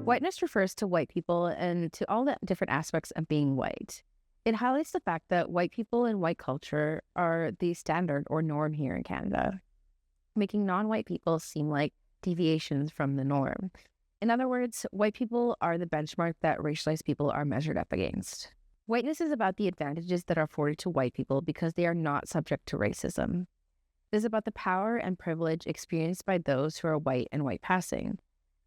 Whiteness refers to white people and to all the different aspects of being white. It highlights the fact that white people and white culture are the standard or norm here in Canada, making non-white people seem like deviations from the norm. In other words, white people are the benchmark that racialized people are measured up against. Whiteness is about the advantages that are afforded to white people because they are not subject to racism. It is about the power and privilege experienced by those who are white and white passing,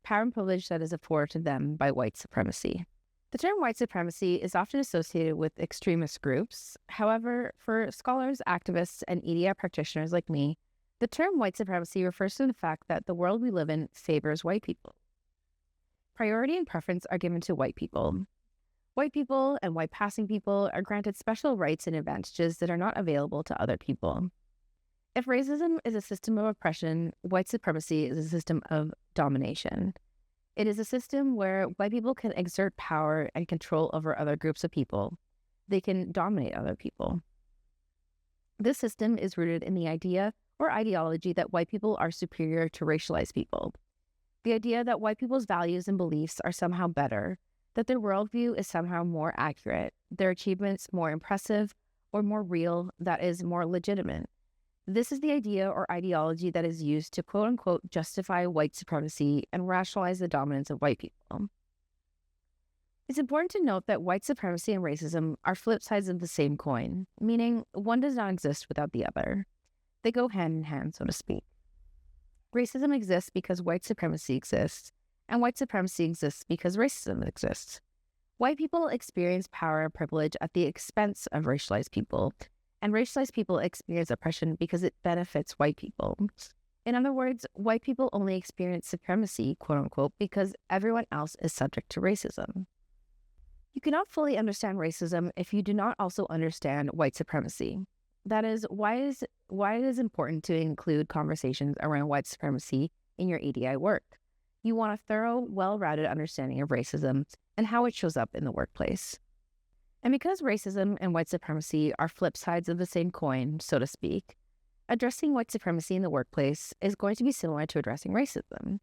power and privilege that is afforded to them by white supremacy. The term white supremacy is often associated with extremist groups. However, for scholars, activists, and EDI practitioners like me, the term white supremacy refers to the fact that the world we live in favors white people. Priority and preference are given to white people. White people and white passing people are granted special rights and advantages that are not available to other people. If racism is a system of oppression, white supremacy is a system of domination. It is a system where white people can exert power and control over other groups of people. They can dominate other people. This system is rooted in the idea or ideology that white people are superior to racialized people. The idea that white people's values and beliefs are somehow better, that their worldview is somehow more accurate, their achievements more impressive or more real, that is more legitimate. This is the idea or ideology that is used to quote-unquote justify white supremacy and rationalize the dominance of white people. It's important to note that white supremacy and racism are flip sides of the same coin, meaning one does not exist without the other. They go hand in hand, so to speak. Racism exists because white supremacy exists, and white supremacy exists because racism exists. White people experience power and privilege at the expense of racialized people, and racialized people experience oppression because it benefits white people. In other words, white people only experience supremacy, quote-unquote, because everyone else is subject to racism. You cannot fully understand racism if you do not also understand white supremacy. That is, why it is important to include conversations around white supremacy in your EDI work. You want a thorough, well-rounded understanding of racism and how it shows up in the workplace. And because racism and white supremacy are flip sides of the same coin, so to speak, addressing white supremacy in the workplace is going to be similar to addressing racism.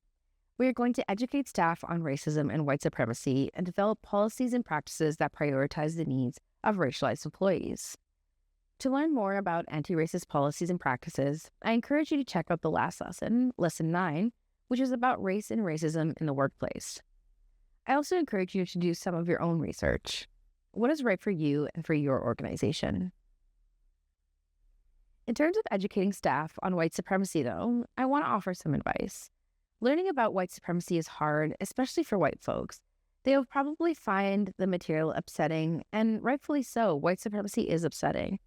We are going to educate staff on racism and white supremacy and develop policies and practices that prioritize the needs of racialized employees. To learn more about anti-racist policies and practices, I encourage you to check out the last lesson, Lesson 9, which is about race and racism in the workplace. I also encourage you to do some of your own research. What is right for you and for your organization? In terms of educating staff on white supremacy, though, I want to offer some advice. Learning about white supremacy is hard, especially for white folks. They will probably find the material upsetting, and rightfully so. White supremacy is upsetting.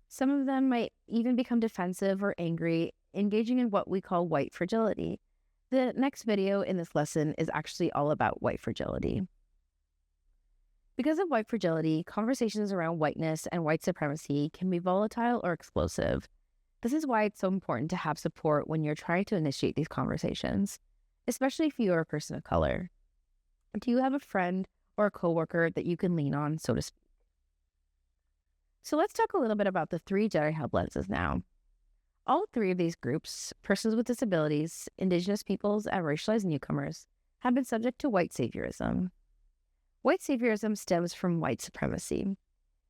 Some of them might even become defensive or angry, engaging in what we call white fragility. The next video in this lesson is actually all about white fragility. Because of white fragility, conversations around whiteness and white supremacy can be volatile or explosive. This is why it's so important to have support when you're trying to initiate these conversations, especially if you are a person of color. Do you have a friend or a coworker that you can lean on, so to speak? So let's talk a little bit about the 3 gender hub lenses now. All 3 of these groups, persons with disabilities, Indigenous peoples, and racialized newcomers, have been subject to white saviorism. White saviorism stems from white supremacy.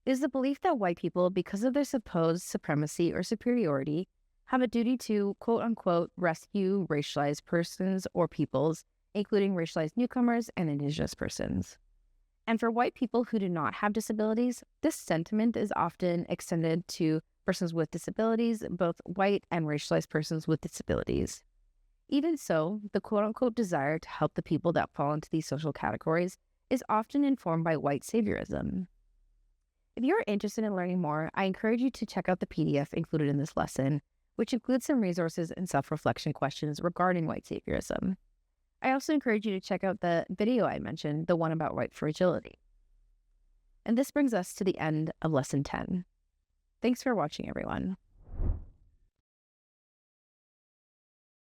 It is the belief that white people, because of their supposed supremacy or superiority, have a duty to, quote-unquote, rescue racialized persons or peoples, including racialized newcomers and Indigenous persons. And for white people who do not have disabilities, this sentiment is often extended to persons with disabilities, both white and racialized persons with disabilities. Even so, the quote-unquote desire to help the people that fall into these social categories is often informed by white saviorism. If you're interested in learning more, I encourage you to check out the PDF included in this lesson, which includes some resources and self-reflection questions regarding white saviorism. I also encourage you to check out the video I mentioned, the one about white fragility. And this brings us to the end of Lesson 10. Thanks for watching, everyone.